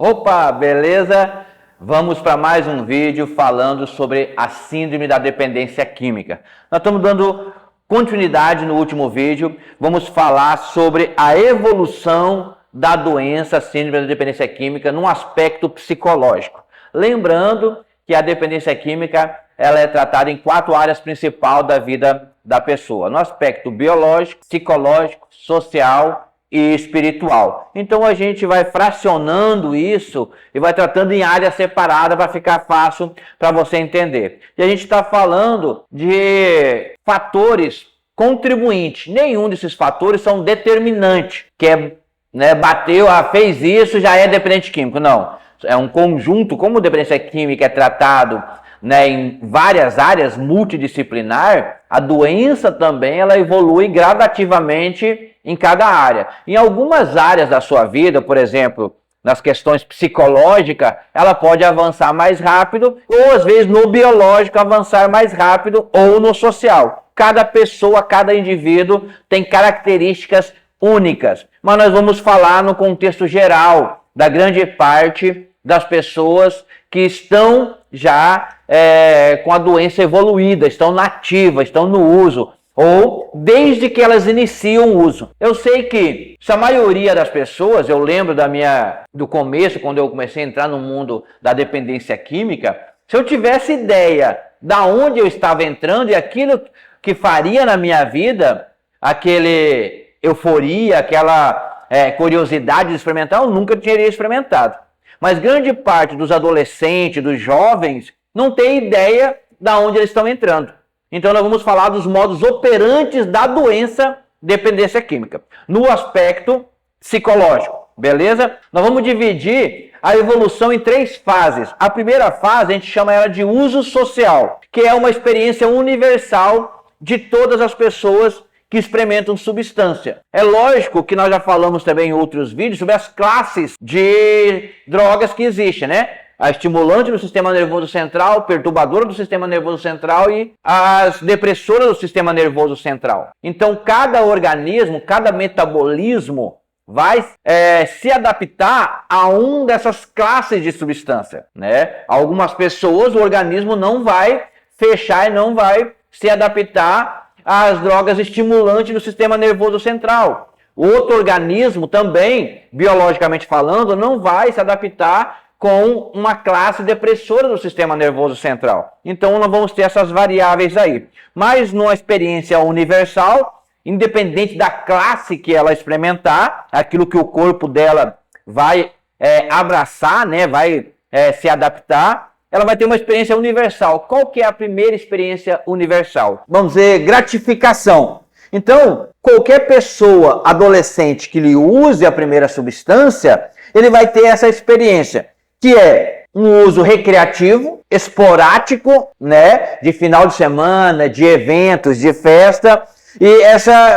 Opa, beleza? Vamos para mais um vídeo falando sobre a síndrome da dependência química. Nós estamos dando continuidade no último vídeo. Vamos falar sobre a evolução da doença síndrome da dependência química num aspecto psicológico. Lembrando que a dependência química ela é tratada em 4 áreas principais da vida da pessoa. No aspecto biológico, psicológico, social e espiritual. Então a gente vai fracionando isso e vai tratando em áreas separadas para ficar fácil para você entender. E a gente está falando de fatores contribuintes. Nenhum desses fatores são determinantes, que é, bateu, fez isso, já é dependente químico. Não, é um conjunto, como dependência química é tratado em várias áreas, multidisciplinar, a doença também ela evolui gradativamente em cada área. Em algumas áreas da sua vida, por exemplo, nas questões psicológicas, ela pode avançar mais rápido, ou às vezes no biológico avançar mais rápido, ou no social. Cada pessoa, cada indivíduo tem características únicas. Mas nós vamos falar no contexto geral da grande parte das pessoas que estão já com a doença evoluída, estão nativas, estão no uso, ou desde que elas iniciam o uso. Eu sei que se a maioria das pessoas, eu lembro do começo, quando eu comecei a entrar no mundo da dependência química, se eu tivesse ideia da onde eu estava entrando e aquilo que faria na minha vida, aquele euforia, aquela curiosidade de experimentar, eu nunca teria experimentado. Mas grande parte dos adolescentes, dos jovens, não tem ideia de onde eles estão entrando. Então nós vamos falar dos modos operantes da doença dependência química. No aspecto psicológico, beleza? Nós vamos dividir a evolução em 3 fases. A primeira fase a gente chama ela de uso social, que é uma experiência universal de todas as pessoas que experimentam substância. É lógico que nós já falamos também em outros vídeos sobre as classes de drogas que existem, né? A estimulante do sistema nervoso central, perturbadora do sistema nervoso central e as depressoras do sistema nervoso central. Então, cada organismo, cada metabolismo vai se adaptar a um dessas classes de substância, né? Algumas pessoas, o organismo não vai fechar e não vai se adaptar às drogas estimulantes do sistema nervoso central. O outro organismo também, biologicamente falando, não vai se adaptar com uma classe depressora do sistema nervoso central. Então nós vamos ter essas variáveis aí. Mas numa experiência universal, independente da classe que ela experimentar, aquilo que o corpo dela vai abraçar, né, vai se adaptar, ela vai ter uma experiência universal. Qual que é a primeira experiência universal? Vamos dizer, gratificação. Então, qualquer pessoa adolescente que lhe use a primeira substância, ele vai ter essa experiência, que é um uso recreativo, esporádico, né, de final de semana, de eventos, de festa, e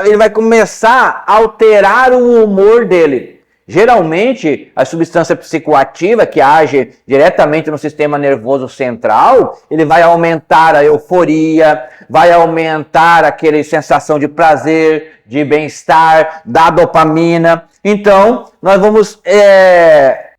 ele vai começar a alterar o humor dele. Geralmente, a substância psicoativa que age diretamente no sistema nervoso central, ele vai aumentar a euforia, vai aumentar aquela sensação de prazer, de bem-estar, da dopamina. Então, nós vamos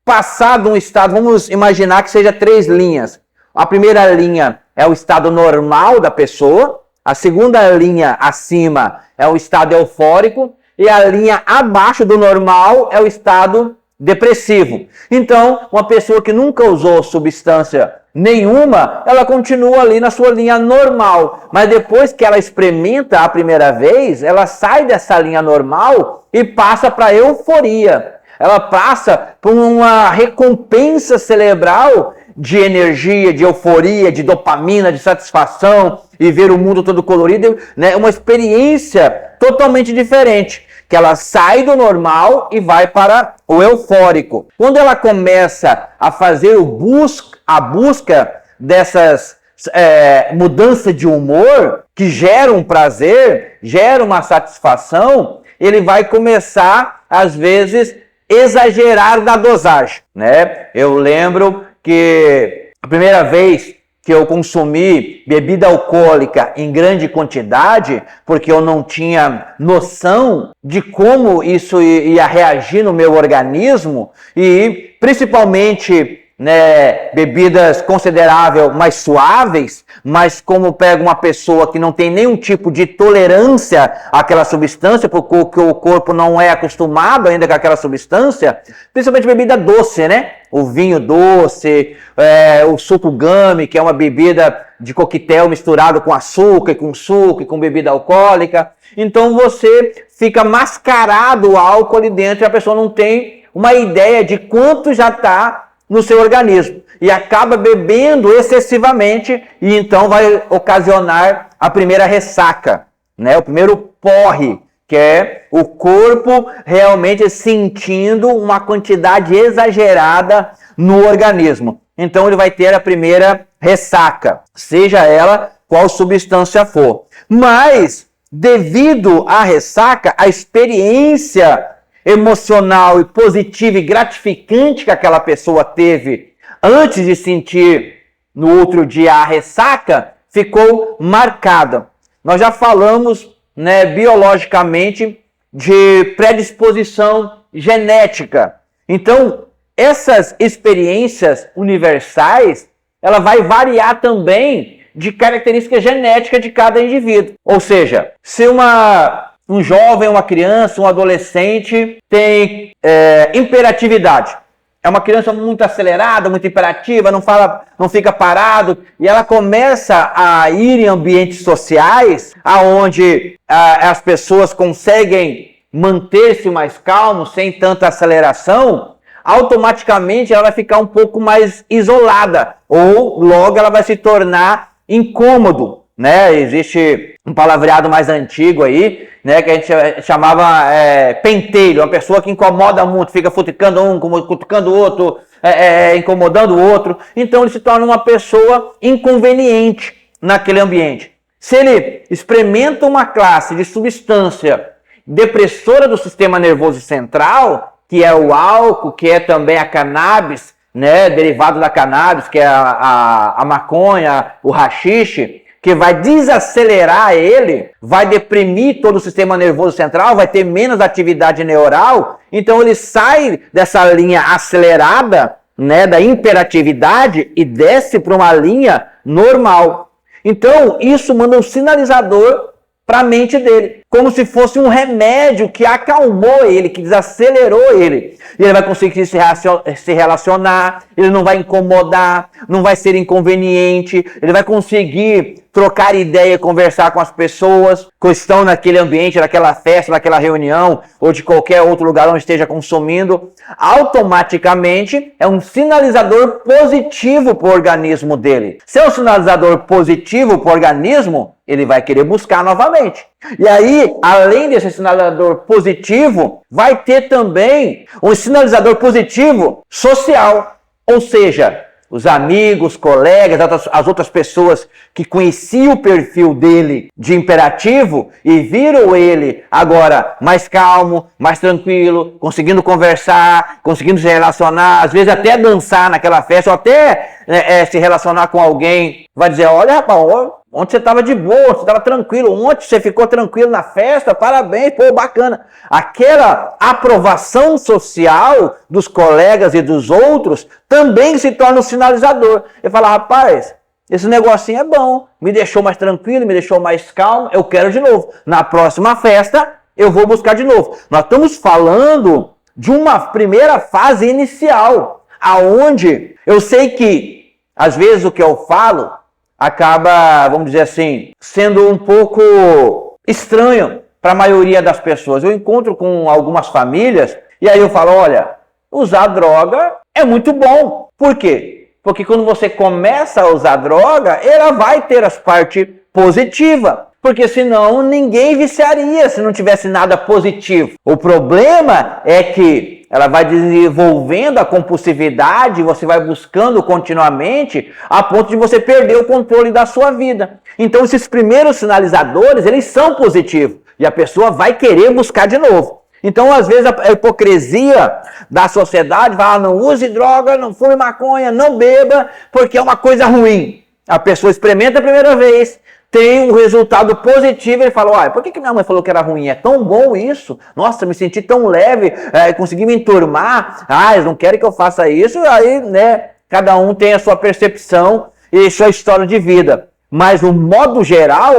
passar de um estado, vamos imaginar que seja 3 linhas. A primeira linha é o estado normal da pessoa, a segunda linha acima é o estado eufórico, e a linha abaixo do normal é o estado depressivo. Então, uma pessoa que nunca usou substância nenhuma, ela continua ali na sua linha normal. Mas depois que ela experimenta a primeira vez, ela sai dessa linha normal e passa para a euforia. Ela passa por uma recompensa cerebral de energia, de euforia, de dopamina, de satisfação e ver o mundo todo colorido, né? Uma experiência totalmente diferente, que ela sai do normal e vai para o eufórico. Quando ela começa a fazer a busca dessas mudanças de humor, que gera um prazer, gera uma satisfação, ele vai começar, às vezes, exagerar da dosagem, né? Eu lembro que a primeira vez que eu consumi bebida alcoólica em grande quantidade, porque eu não tinha noção de como isso ia reagir no meu organismo, e principalmente, né, bebidas consideráveis mais suaves, mas como pega uma pessoa que não tem nenhum tipo de tolerância àquela substância, porque o corpo não é acostumado ainda com aquela substância, principalmente bebida doce, né? O vinho doce, o suco gummy, que é uma bebida de coquetel misturado com açúcar, e com suco e com bebida alcoólica. Então você fica mascarado o álcool ali dentro e a pessoa não tem uma ideia de quanto já está no seu organismo e acaba bebendo excessivamente e então vai ocasionar a primeira ressaca, né? O primeiro porre, que é o corpo realmente sentindo uma quantidade exagerada no organismo. Então ele vai ter a primeira ressaca, seja ela qual substância for. Mas, devido à ressaca, a experiência emocional e positiva e gratificante que aquela pessoa teve antes de sentir no outro dia a ressaca, ficou marcada. Nós já falamos, né, biologicamente de predisposição genética. Então, essas experiências universais, ela vai variar também de característica genética de cada indivíduo. Ou seja, se um jovem, uma criança, um adolescente tem hiperatividade. É uma criança muito acelerada, muito hiperativa, não fala, não fica parado, e ela começa a ir em ambientes sociais, aonde as pessoas conseguem manter-se mais calmos, sem tanta aceleração, automaticamente ela vai ficar um pouco mais isolada, ou logo ela vai se tornar incômodo, né? Existe um palavreado mais antigo aí, né, que a gente chamava pentelho, uma pessoa que incomoda muito, fica futicando um, cutucando o outro, incomodando o outro. Então ele se torna uma pessoa inconveniente naquele ambiente. Se ele experimenta uma classe de substância depressora do sistema nervoso central, que é o álcool, que é também a cannabis, né, derivado da cannabis, que é a maconha, o haxixe, que vai desacelerar ele, vai deprimir todo o sistema nervoso central, vai ter menos atividade neural, então ele sai dessa linha acelerada, né, da hiperatividade e desce para uma linha normal. Então isso manda um sinalizador para a mente dele, como se fosse um remédio que acalmou ele, que desacelerou ele. E ele vai conseguir se relacionar, ele não vai incomodar, não vai ser inconveniente, ele vai conseguir trocar ideia, conversar com as pessoas que estão naquele ambiente, naquela festa, naquela reunião, ou de qualquer outro lugar onde esteja consumindo. Automaticamente é um sinalizador positivo para o organismo dele. Se é um sinalizador positivo para o organismo, ele vai querer buscar novamente. E aí, além desse sinalizador positivo, vai ter também um sinalizador positivo social. Ou seja, os amigos, colegas, as outras pessoas que conheciam o perfil dele de imperativo e viram ele agora mais calmo, mais tranquilo, conseguindo conversar, conseguindo se relacionar, às vezes até dançar naquela festa, ou até se relacionar com alguém, vai dizer, olha rapaz, ontem você estava de boa, você estava tranquilo, ontem você ficou tranquilo na festa, parabéns, pô, bacana. Aquela aprovação social dos colegas e dos outros também se torna um sinalizador. Ele fala, rapaz, esse negocinho é bom, me deixou mais tranquilo, me deixou mais calmo, eu quero de novo. Na próxima festa, eu vou buscar de novo. Nós estamos falando de uma primeira fase inicial, aonde eu sei que, às vezes, o que eu falo acaba, vamos dizer assim, sendo um pouco estranho para a maioria das pessoas. Eu encontro com algumas famílias e aí eu falo, olha, usar droga é muito bom. Por quê? Porque quando você começa a usar droga, ela vai ter as partes positivas. Porque senão ninguém viciaria se não tivesse nada positivo. O problema é que ela vai desenvolvendo a compulsividade, você vai buscando continuamente, a ponto de você perder o controle da sua vida. Então esses primeiros sinalizadores, eles são positivos. E a pessoa vai querer buscar de novo. Então, às vezes, a hipocrisia da sociedade fala, não use droga, não fume maconha, não beba, porque é uma coisa ruim. A pessoa experimenta a primeira vez, tem um resultado positivo, ele fala, olha, por que minha mãe falou que era ruim? É tão bom isso. Nossa, me senti tão leve, consegui me enturmar. Ah, eles não querem que eu faça isso. Aí, né, cada um tem a sua percepção e sua história de vida. Mas, no modo geral,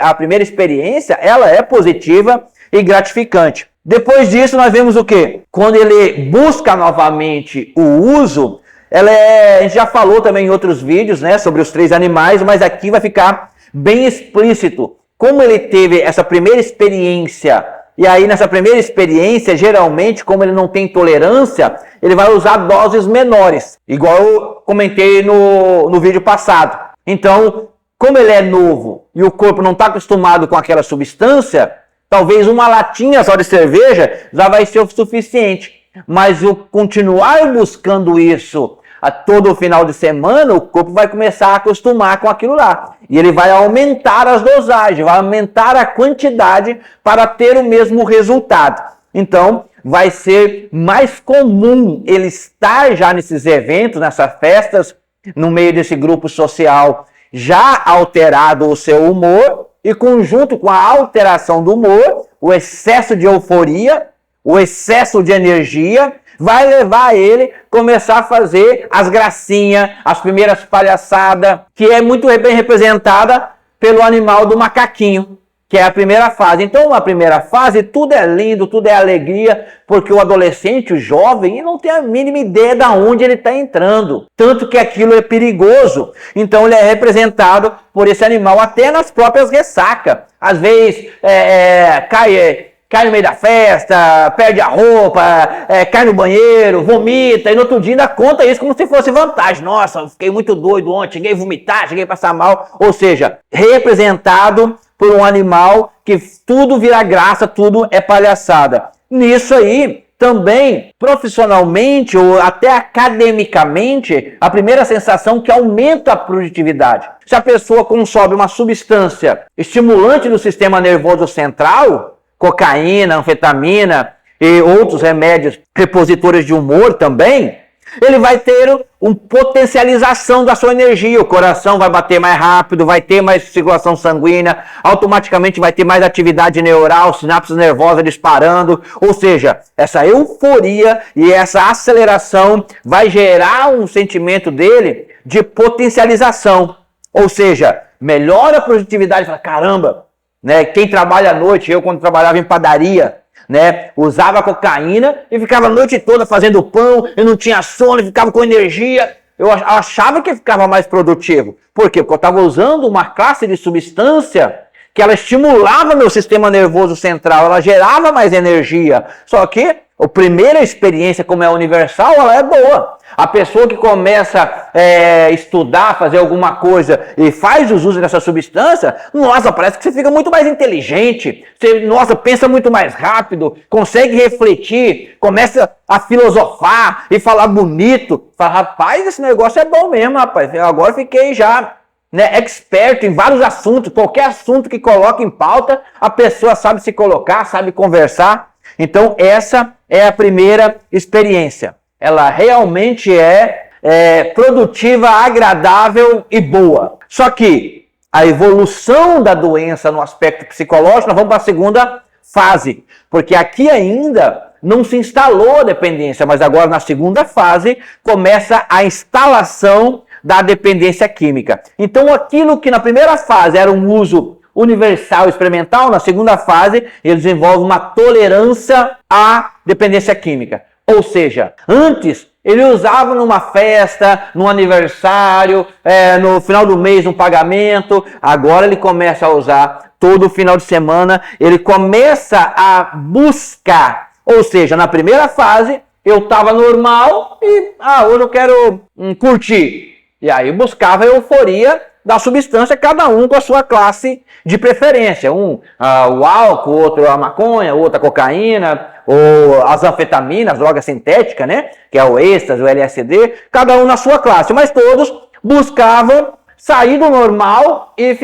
a primeira experiência, ela é positiva e gratificante. Depois disso, nós vemos o quê? Quando ele busca novamente o uso, a gente já falou também em outros vídeos, né, sobre os 3 animais, mas aqui vai ficar bem explícito como ele teve essa primeira experiência. E aí, nessa primeira experiência, geralmente, como ele não tem tolerância, ele vai usar doses menores, igual eu comentei no vídeo passado. Então, como ele é novo e o corpo não está acostumado com aquela substância, talvez uma latinha só de cerveja já vai ser o suficiente. Mas o continuar buscando isso a todo final de semana, o corpo vai começar a acostumar com aquilo lá. E ele vai aumentar as dosagens, vai aumentar a quantidade para ter o mesmo resultado. Então, vai ser mais comum ele estar já nesses eventos, nessas festas, no meio desse grupo social, já alterado o seu humor, e junto com a alteração do humor, o excesso de euforia, o excesso de energia, vai levar ele a começar a fazer as gracinhas, as primeiras palhaçadas, que é muito bem representada pelo animal do macaquinho, que é a primeira fase. Então, na primeira fase, tudo é lindo, tudo é alegria, porque o adolescente, o jovem, não tem a mínima ideia de onde ele está entrando. Tanto que aquilo é perigoso. Então, ele é representado por esse animal até nas próprias ressacas. Às vezes, cai no meio da festa, perde a roupa, cai no banheiro, vomita, e no outro dia ainda conta isso como se fosse vantagem. Nossa, eu fiquei muito doido ontem, cheguei a vomitar, cheguei a passar mal. Ou seja, representado por um animal que tudo vira graça, tudo é palhaçada. Nisso aí, também, profissionalmente ou até academicamente, a primeira sensação que aumenta a produtividade. Se a pessoa consome uma substância estimulante do sistema nervoso central, cocaína, anfetamina e outros remédios repositores de humor também, ele vai ter uma potencialização da sua energia. O coração vai bater mais rápido, vai ter mais circulação sanguínea, automaticamente vai ter mais atividade neural, sinapses nervosas disparando. Ou seja, essa euforia e essa aceleração vai gerar um sentimento dele de potencialização. Ou seja, melhora a produtividade. Fala, caramba, né? Quem trabalha à noite, eu quando trabalhava em padaria, né, usava cocaína e ficava a noite toda fazendo pão, eu não tinha sono, ficava com energia, eu achava que ficava mais produtivo. Por quê? Porque eu estava usando uma classe de substância que ela estimulava meu sistema nervoso central, ela gerava mais energia. Só que a primeira experiência, como é universal, ela é boa. A pessoa que começa a estudar, fazer alguma coisa e faz os usos dessa substância, nossa, parece que você fica muito mais inteligente, você, nossa, pensa muito mais rápido, consegue refletir, começa a filosofar e falar bonito. Fala, rapaz, esse negócio é bom mesmo, rapaz. Eu agora fiquei já, né, expert em vários assuntos, qualquer assunto que coloque em pauta, a pessoa sabe se colocar, sabe conversar. Então, essa é a primeira experiência. Ela realmente é produtiva, agradável e boa. Só que a evolução da doença no aspecto psicológico, nós vamos para a segunda fase. Porque aqui ainda não se instalou a dependência, mas agora na segunda fase começa a instalação da dependência química. Então aquilo que na primeira fase era um uso universal experimental, na segunda fase ele desenvolve uma tolerância à dependência química. Ou seja, antes ele usava numa festa, num aniversário, no final do mês, num pagamento. Agora ele começa a usar todo final de semana, ele começa a buscar. Ou seja, na primeira fase eu estava normal e hoje eu quero curtir. E aí buscava a euforia da substância, cada um com a sua classe de preferência. Um o álcool, outro a maconha, outro a cocaína, ou as anfetaminas, droga sintética, né? Que é o êxtase, o LSD, cada um na sua classe. Mas todos buscavam sair do normal e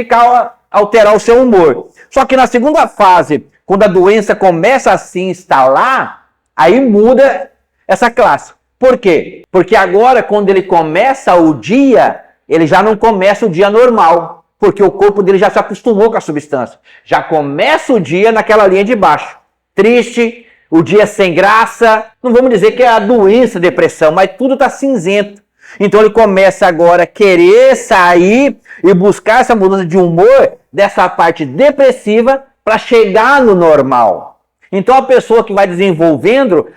alterar o seu humor. Só que na segunda fase, quando a doença começa a se instalar, aí muda essa classe. Por quê? Porque agora, quando ele começa o dia, ele já não começa o dia normal, porque o corpo dele já se acostumou com a substância. Já começa o dia naquela linha de baixo. Triste, o dia sem graça, não vamos dizer que é a doença, a depressão, mas tudo está cinzento. Então ele começa agora a querer sair e buscar essa mudança de humor dessa parte depressiva para chegar no normal. Então a pessoa que vai desenvolvendo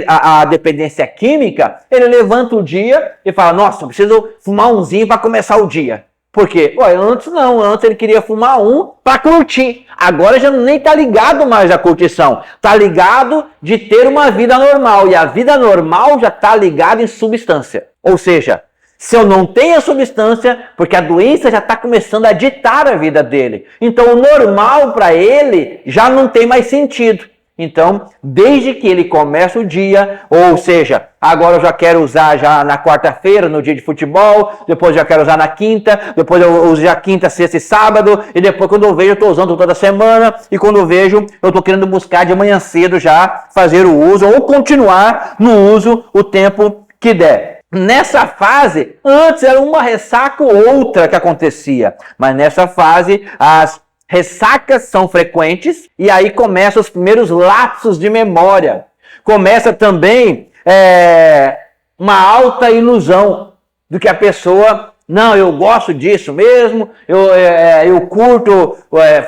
a dependência química, ele levanta o dia e fala, nossa, eu preciso fumar umzinho para começar o dia. Por quê? Ué, antes não, antes ele queria fumar um para curtir. Agora já nem está ligado mais à curtição. Está ligado de ter uma vida normal. E a vida normal já está ligada em substância. Ou seja, se eu não tenho a substância, porque a doença já está começando a ditar a vida dele. Então o normal para ele já não tem mais sentido. Então, desde que ele começa o dia, ou seja, agora eu já quero usar já na quarta-feira, no dia de futebol, depois já quero usar na quinta, depois eu uso já quinta, sexta e sábado, e depois quando eu vejo eu estou usando toda semana, e quando eu vejo eu estou querendo buscar de manhã cedo já fazer o uso, ou continuar no uso o tempo que der. Nessa fase, antes era uma ressaca ou outra que acontecia, mas nessa fase as ressacas são frequentes e aí começam os primeiros lapsos de memória. Começa também uma alta ilusão do que a pessoa, não, eu gosto disso mesmo, eu curto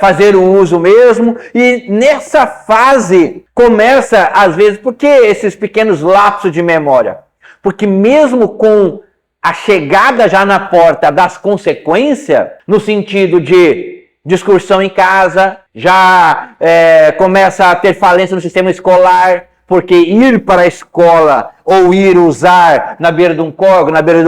fazer o uso mesmo. E nessa fase começa, às vezes, por que esses pequenos lapsos de memória? Porque mesmo com a chegada já na porta das consequências, no sentido de discussão em casa, já começa a ter falência no sistema escolar, porque ir para a escola ou ir usar na beira de um córrego, na beira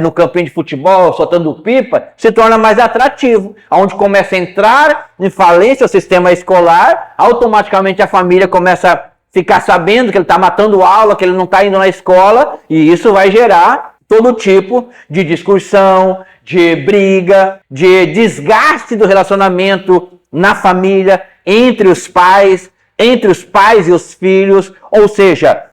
no campinho de futebol, soltando pipa, se torna mais atrativo. Onde começa a entrar em falência o sistema escolar, automaticamente a família começa a ficar sabendo que ele está matando aula, que ele não está indo na escola, e isso vai gerar todo tipo de discussão, de briga, de desgaste do relacionamento na família, entre os pais e os filhos, ou seja,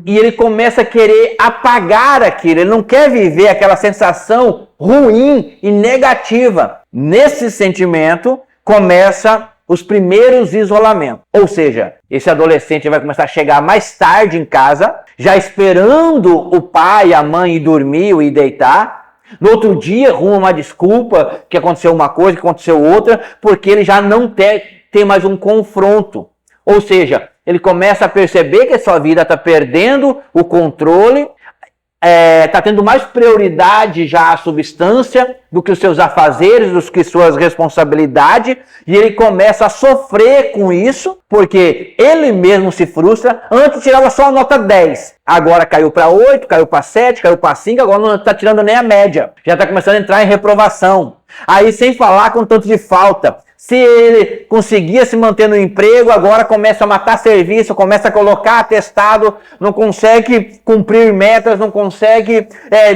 e ele começa a querer apagar aquilo, ele não quer viver aquela sensação ruim e negativa. Nesse sentimento, começa os primeiros isolamentos, ou seja, esse adolescente vai começar a chegar mais tarde em casa, já esperando o pai e a mãe ir dormir ou ir deitar. No outro dia, arruma uma desculpa que aconteceu uma coisa, que aconteceu outra, porque ele já não tem mais um confronto. Ou seja, ele começa a perceber que a sua vida está perdendo o controle, está tendo mais prioridade já a substância do que os seus afazeres, do que suas responsabilidades, e ele começa a sofrer com isso, porque ele mesmo se frustra. Antes tirava só a nota 10, agora caiu para 8, caiu para 7, caiu para 5, agora não está tirando nem a média, já está começando a entrar em reprovação. Aí sem falar com tanto de falta. Se ele conseguia se manter no emprego, agora começa a matar serviço, começa a colocar atestado, não consegue cumprir metas, não consegue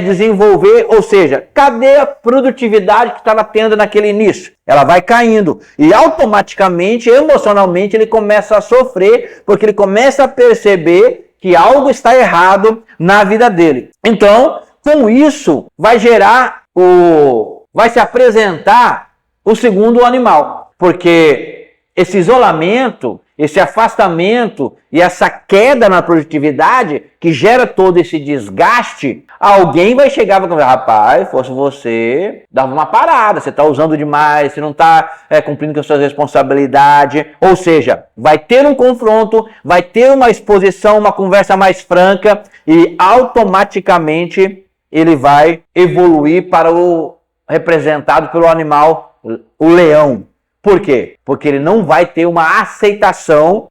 desenvolver. Ou seja, cadê a produtividade que estava tendo naquele início? Ela vai caindo e automaticamente, emocionalmente, ele começa a sofrer, porque ele começa a perceber que algo está errado na vida dele. Então, com isso, vai se apresentar o segundo animal, porque esse isolamento, esse afastamento e essa queda na produtividade que gera todo esse desgaste, alguém vai chegar e vai falar, rapaz, fosse você, dava uma parada, você está usando demais, você não está cumprindo com as suas responsabilidades. Ou seja, vai ter um confronto, vai ter uma exposição, uma conversa mais franca e automaticamente ele vai evoluir para o representado pelo animal, o leão. Por quê? Porque ele não vai ter uma aceitação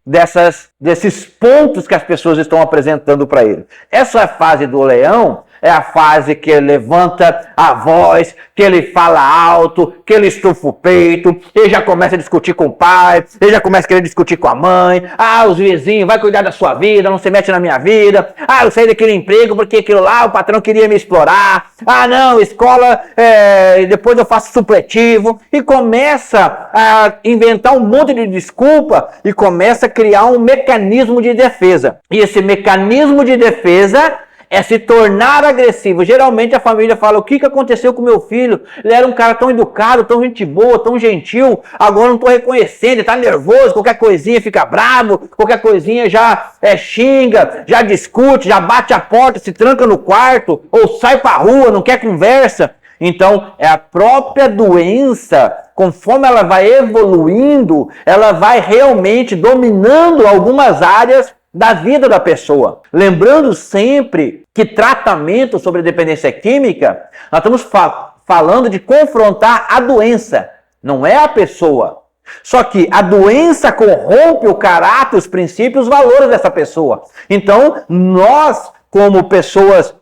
desses pontos que as pessoas estão apresentando para ele. Essa fase do leão é a fase que ele levanta a voz, que ele fala alto, que ele estufa o peito, ele já começa a discutir com o pai, ele já começa a querer discutir com a mãe. Ah, os vizinhos, vai cuidar da sua vida, não se mete na minha vida. Ah, eu saí daquele emprego porque aquilo lá, o patrão queria me explorar. Ah, não, escola, depois eu faço supletivo. E começa a inventar um monte de desculpa e começa a criar um mecanismo de defesa. E esse mecanismo de defesa é se tornar agressivo. Geralmente a família fala, o que aconteceu com meu filho? Ele era um cara tão educado, tão gente boa, tão gentil, agora não estou reconhecendo, ele está nervoso, qualquer coisinha fica bravo, qualquer coisinha já xinga, já discute, já bate a porta, se tranca no quarto, ou sai para a rua, não quer conversa. Então, é a própria doença, conforme ela vai evoluindo, ela vai realmente dominando algumas áreas da vida da pessoa. Lembrando sempre que tratamento sobre dependência química, nós estamos falando de confrontar a doença, não é a pessoa. Só que a doença corrompe o caráter, os princípios, os valores dessa pessoa. Então, nós, como pessoas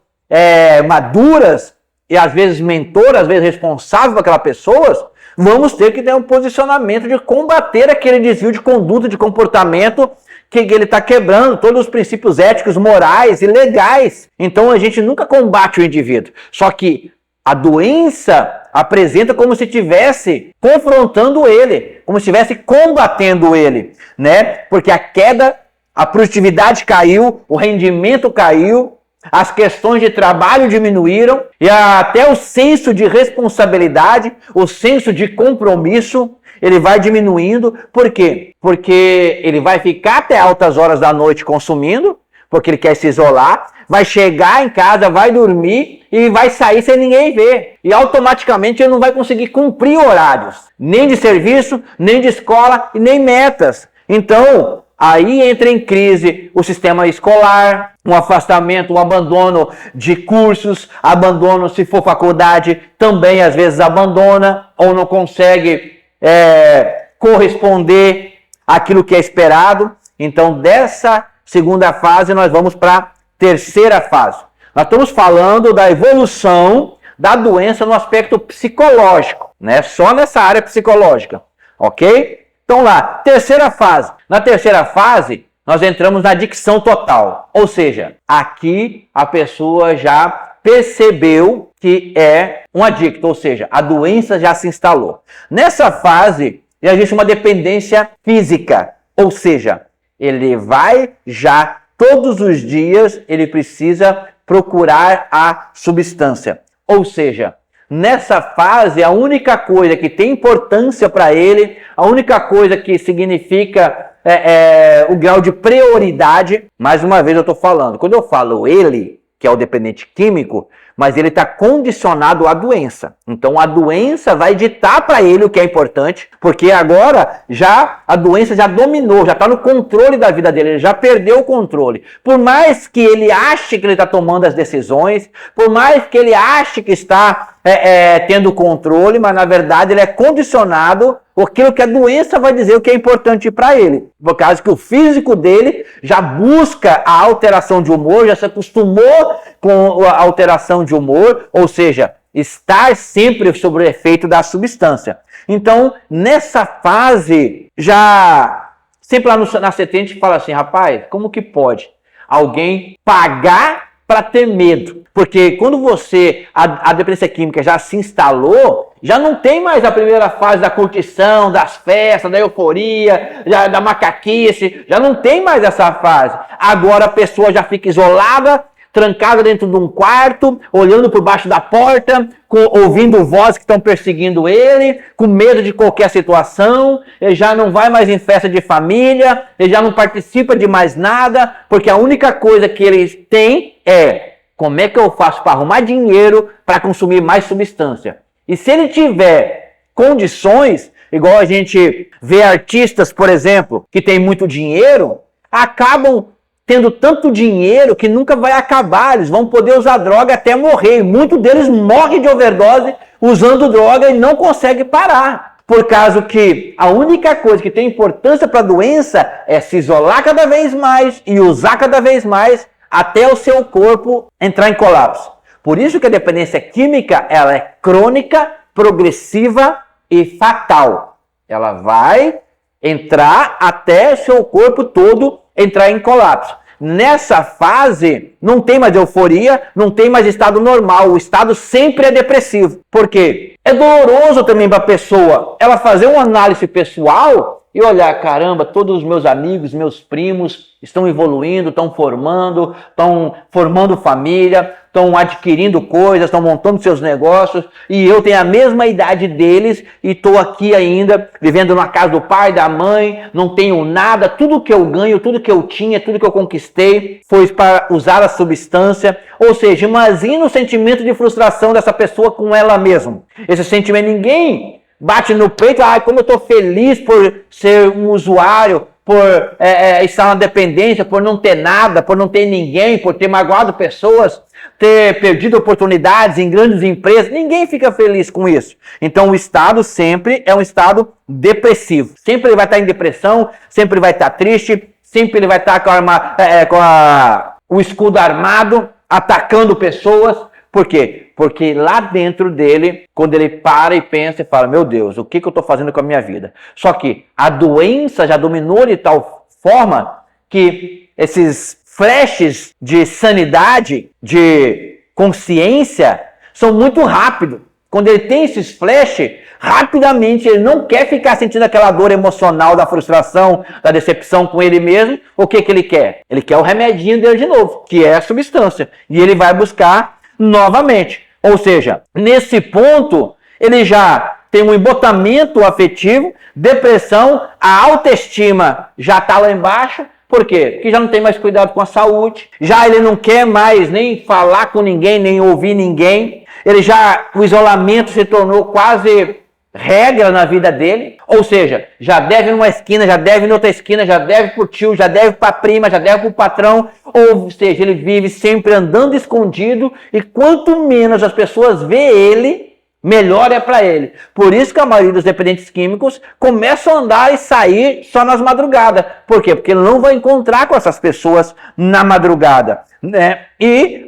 maduras, e às vezes mentor, às vezes responsável por aquela pessoa, vamos ter que ter um posicionamento de combater aquele desvio de conduta, de comportamento que ele está quebrando, todos os princípios éticos, morais e legais. Então a gente nunca combate o indivíduo. Só que a doença apresenta como se estivesse confrontando ele, como se estivesse combatendo ele, né? Porque a queda, a produtividade caiu, o rendimento caiu, as questões de trabalho diminuíram e até o senso de responsabilidade, o senso de compromisso, ele vai diminuindo. Por quê? Porque ele vai ficar até altas horas da noite consumindo, porque ele quer se isolar, vai chegar em casa, vai dormir e vai sair sem ninguém ver. E automaticamente ele não vai conseguir cumprir horários, nem de serviço, nem de escola e nem metas. Então, aí entra em crise o sistema escolar, um afastamento, um abandono de cursos, abandono se for faculdade, também às vezes abandona ou não consegue corresponder àquilo que é esperado. Então, dessa segunda fase, nós vamos para a terceira fase. Nós estamos falando da evolução da doença no aspecto psicológico, né? Só nessa área psicológica, ok? Então lá, terceira fase. Na terceira fase, nós entramos na adicção total. Ou seja, aqui a pessoa já percebeu que é um adicto, ou seja, a doença já se instalou. Nessa fase, já existe uma dependência física, ou seja, ele vai já, todos os dias, ele precisa procurar a substância. Ou seja, nessa fase, a única coisa que tem importância para ele, a única coisa que significa o grau de prioridade, mais uma vez eu estou falando, quando eu falo ele, que é o dependente químico, mas ele está condicionado à doença. Então a doença vai ditar para ele o que é importante, porque agora já a doença já dominou, já está no controle da vida dele, ele já perdeu o controle. Por mais que ele ache que ele está tomando as decisões, por mais que ele ache que está tendo controle, mas na verdade ele é condicionado aquilo que a doença vai dizer o que é importante para ele. Por causa que o físico dele já busca a alteração de humor, já se acostumou com a alteração de humor, ou seja, estar sempre sob o efeito da substância. Então, nessa fase, já sempre lá na CT a gente fala assim, rapaz, como que pode alguém pagar para ter medo? Porque quando a dependência química já se instalou, já não tem mais a primeira fase da curtição, das festas, da euforia, da macaquice, já não tem mais essa fase. Agora a pessoa já fica isolada, trancada dentro de um quarto, olhando por baixo da porta, ouvindo vozes que estão perseguindo ele, com medo de qualquer situação, ele já não vai mais em festa de família, ele já não participa de mais nada, porque a única coisa que ele tem é como é que eu faço para arrumar dinheiro para consumir mais substância. E se ele tiver condições, igual a gente vê artistas, por exemplo, que tem muito dinheiro, acabam tendo tanto dinheiro que nunca vai acabar, eles vão poder usar droga até morrer. E muitos deles morrem de overdose usando droga e não conseguem parar. Por causa que a única coisa que tem importância para a doença é se isolar cada vez mais e usar cada vez mais até o seu corpo entrar em colapso. Por isso que a dependência química ela é crônica, progressiva e fatal. Ela vai entrar até o seu corpo todo entrar em colapso. Nessa fase, não tem mais euforia, não tem mais estado normal. O estado sempre é depressivo. Por quê? É doloroso também para a pessoa ela fazer uma análise pessoal e olhar, caramba, todos os meus amigos, meus primos estão evoluindo, estão formando família, estão adquirindo coisas, estão montando seus negócios, e eu tenho a mesma idade deles e estou aqui ainda, vivendo na casa do pai, da mãe, não tenho nada, tudo que eu ganho, tudo que eu tinha, tudo que eu conquistei foi para usar a substância. Ou seja, imagina o sentimento de frustração dessa pessoa com ela mesma. Esse sentimento, ninguém bate no peito, como eu estou feliz por ser um usuário, por estar na dependência, por não ter nada, por não ter ninguém, por ter magoado pessoas, ter perdido oportunidades em grandes empresas. Ninguém fica feliz com isso. Então o estado sempre é um estado depressivo. Sempre ele vai estar em depressão, sempre ele vai estar triste, sempre ele vai estar com o escudo armado, atacando pessoas. Por quê? Porque lá dentro dele, quando ele para e pensa e fala, meu Deus, o que eu estou fazendo com a minha vida? Só que a doença já dominou de tal forma que esses flashes de sanidade, de consciência, são muito rápidos. Quando ele tem esses flashes, rapidamente ele não quer ficar sentindo aquela dor emocional da frustração, da decepção com ele mesmo. O que ele quer? Ele quer o remedinho dele de novo, que é a substância. E ele vai buscar novamente. Ou seja, nesse ponto, ele já tem um embotamento afetivo, depressão, a autoestima já está lá embaixo. Por quê? Porque já não tem mais cuidado com a saúde, já ele não quer mais nem falar com ninguém, nem ouvir ninguém. O isolamento se tornou quase regra na vida dele. Ou seja, já deve numa esquina, já deve em outra esquina, já deve pro tio, já deve pra prima, já deve pro patrão. Ou seja, ele vive sempre andando escondido, e quanto menos as pessoas vê ele, melhor é para ele. Por isso que a maioria dos dependentes químicos começam a andar e sair só nas madrugadas. Por quê? Porque ele não vai encontrar com essas pessoas na madrugada, né? E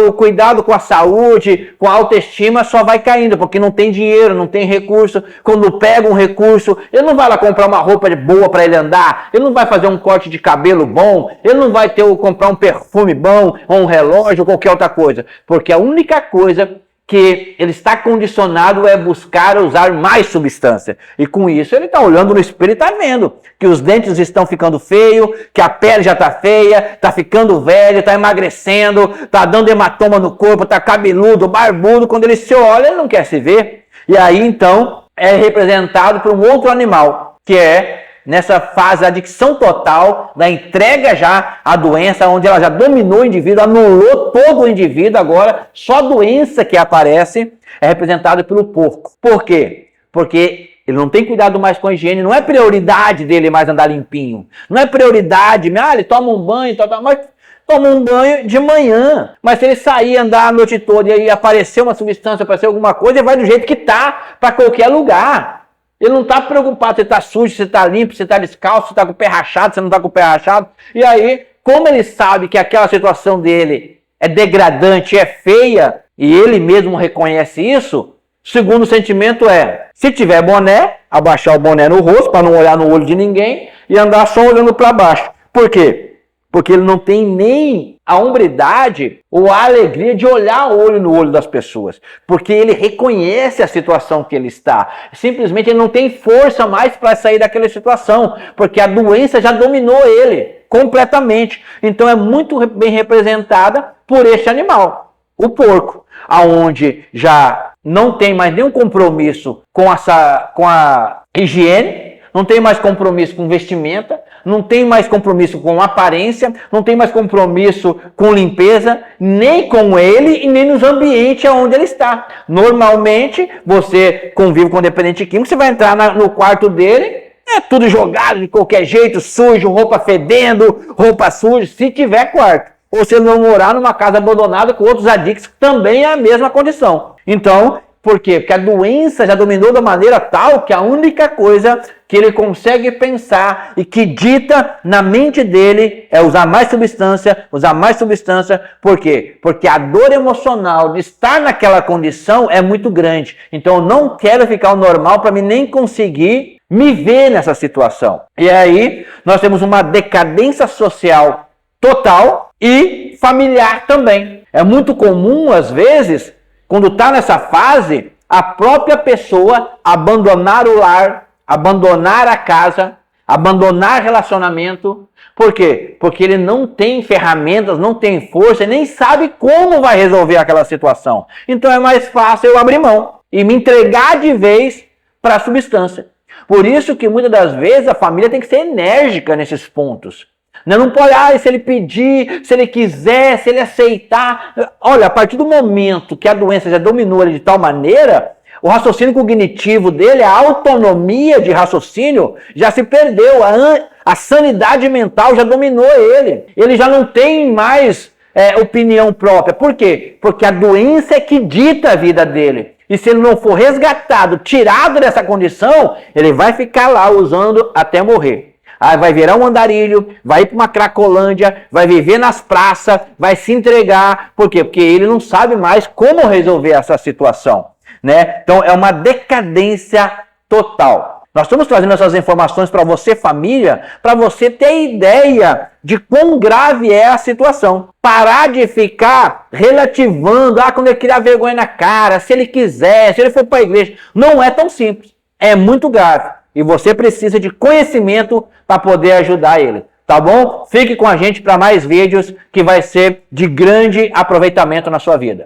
o cuidado com a saúde, com a autoestima só vai caindo, porque não tem dinheiro, não tem recurso. Quando pega um recurso, ele não vai lá comprar uma roupa boa para ele andar, ele não vai fazer um corte de cabelo bom, ele não vai comprar um perfume bom, ou um relógio, ou qualquer outra coisa. Porque a única coisa que ele está condicionado é buscar usar mais substância. E com isso ele está olhando no espelho e está vendo que os dentes estão ficando feios, que a pele já está feia, está ficando velho, está emagrecendo, está dando hematoma no corpo, está cabeludo, barbudo. Quando ele se olha, ele não quer se ver. E aí então é representado por um outro animal, que é nessa fase da adicção total, da entrega já à doença, onde ela já dominou o indivíduo, anulou todo o indivíduo. Agora só a doença que aparece é representada pelo porco. Por quê? Porque ele não tem cuidado mais com a higiene, não é prioridade dele mais andar limpinho, não é prioridade, ele toma um banho, mas toma um banho de manhã. Mas se ele sair, andar a noite toda e aí aparecer uma substância, aparecer alguma coisa, ele vai do jeito que tá para qualquer lugar. Ele não está preocupado se está sujo, se está limpo, se está descalço, se está com o pé rachado, se não está com o pé rachado. E aí, como ele sabe que aquela situação dele é degradante, é feia, e ele mesmo reconhece isso, o segundo sentimento é, se tiver boné, abaixar o boné no rosto, para não olhar no olho de ninguém, e andar só olhando para baixo. Por quê? Porque ele não tem nem a hombridade ou a alegria de olhar olho no olho das pessoas. Porque ele reconhece a situação que ele está. Simplesmente ele não tem força mais para sair daquela situação. Porque a doença já dominou ele completamente. Então é muito bem representada por este animal, o porco. Onde já não tem mais nenhum compromisso com a higiene, não tem mais compromisso com vestimenta, não tem mais compromisso com aparência, não tem mais compromisso com limpeza, nem com ele e nem nos ambientes onde ele está. Normalmente, você convive com um dependente químico, você vai entrar no quarto dele, é tudo jogado de qualquer jeito, sujo, roupa fedendo, roupa suja, se tiver quarto. Ou se ele não morar numa casa abandonada com outros adictos, que também é a mesma condição. Então, por quê? Porque a doença já dominou da maneira tal que a única coisa que ele consegue pensar e que dita na mente dele é usar mais substância, usar mais substância. Por quê? Porque a dor emocional de estar naquela condição é muito grande. Então eu não quero ficar ao normal para mim nem conseguir me ver nessa situação. E aí nós temos uma decadência social total e familiar também. É muito comum, às vezes, quando está nessa fase, a própria pessoa abandonar o lar, abandonar a casa abandonar relacionamento. Por quê? Porque ele não tem ferramentas, não tem força, nem sabe como vai resolver aquela situação. Então é mais fácil eu abrir mão e me entregar de vez para a substância. Por isso que muitas das vezes a família tem que ser enérgica nesses pontos. Não pode, se ele pedir, se ele quiser, se ele aceitar. Olha, a partir do momento que a doença já dominou ele de tal maneira, o raciocínio cognitivo dele, a autonomia de raciocínio já se perdeu. A sanidade mental já dominou ele. Ele já não tem mais opinião própria. Por quê? Porque a doença é que dita a vida dele. E se ele não for resgatado, tirado dessa condição, ele vai ficar lá usando até morrer. Aí vai virar um andarilho, vai ir para uma cracolândia, vai viver nas praças, vai se entregar. Por quê? Porque ele não sabe mais como resolver essa situação. Né? Então é uma decadência total. Nós estamos trazendo essas informações para você, família, para você ter ideia de quão grave é a situação. Parar de ficar relativando, quando ele criar vergonha na cara, se ele quiser, se ele for para a igreja. Não é tão simples. É muito grave. E você precisa de conhecimento para poder ajudar ele. Tá bom? Fique com a gente para mais vídeos que vai ser de grande aproveitamento na sua vida.